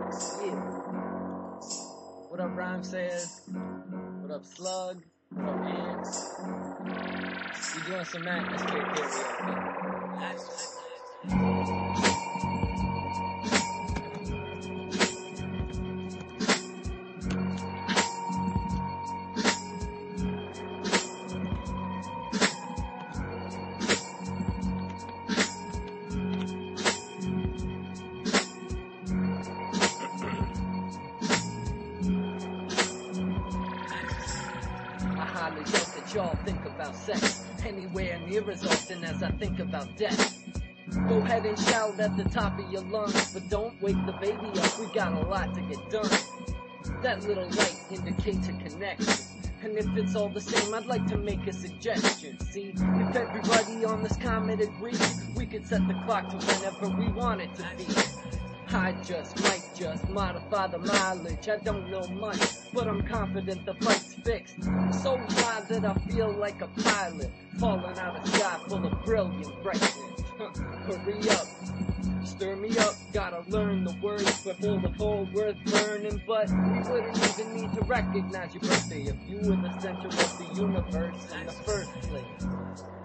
Yeah. What up, Rhyme Says? What up, Slug? What up, Ants? We doing some atmosphere karaoke. I highly doubt that y'all think about sex anywhere near as often as I think about death. Go ahead and shout at the top of your lungs, but don't wake the baby up, we got a lot to get done. That little light indicates a connection, and if it's all the same, I'd like to make a suggestion. See, if everybody on this comment agrees, we could set the clock to whenever we want it to be. I might just modify the mileage. I don't know much, but I'm confident the fight's fixed. I'm so high that I feel like a pilot falling out of sky full of brilliant brightness. Hurry up, stir me up, gotta learn the words before the whole worth burning. But we wouldn't even need to recognize your birthday if you were the center of the universe in the first place.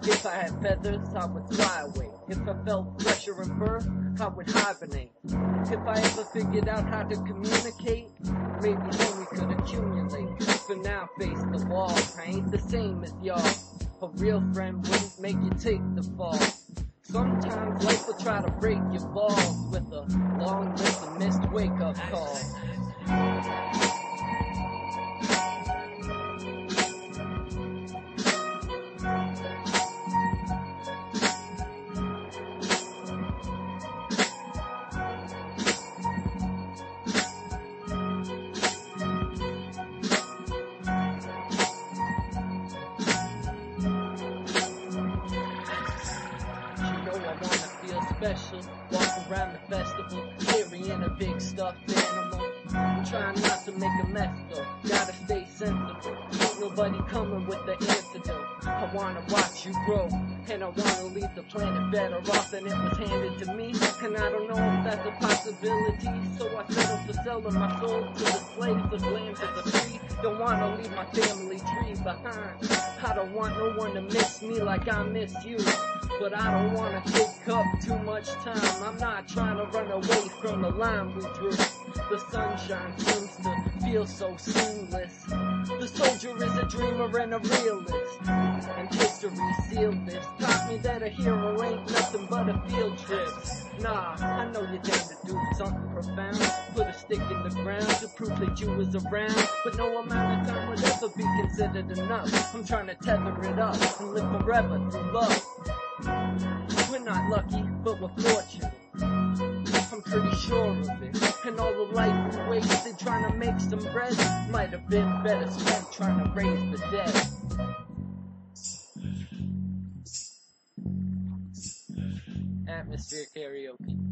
If I had feathers, I would fly away. If I felt pressure and fur, I would hibernate. If I ever figured out how to communicate, maybe then we could accumulate. For now, face the wall. I ain't the same as y'all. A real friend wouldn't make you take the fall. Sometimes life will try to break your balls with a long list of missed wake-up calls. Special, walk around the festival, carrying a big stuffed animal. I'm trying not to make a mess though, gotta stay sensible. Ain't nobody coming with the antidote. I wanna watch you grow, and I wanna leave the planet better off than it was handed to me. And I don't know if that's a possibility, so I settle for selling my soul to the slaves of land to the free. Don't wanna leave my family tree behind. I don't want no one to miss me like I miss you. But I don't wanna take up too much time. I'm not trying to run away from the line we drew. The sunshine seems to feel so seamless. The soldier is a dreamer and a realist, and history sealed this. Taught me that a hero ain't nothing but a field trip. Nah, I know you're down to do something profound. Put a stick in the ground to prove that you was around. But no amount of time would ever be considered enough. I'm trying to tether it up and live forever through love. We're not lucky, but we're fortunate. I'm pretty sure of it. And all the life we wasted trying to make some bread might have been better spent trying to raise the dead. Atmosphere karaoke.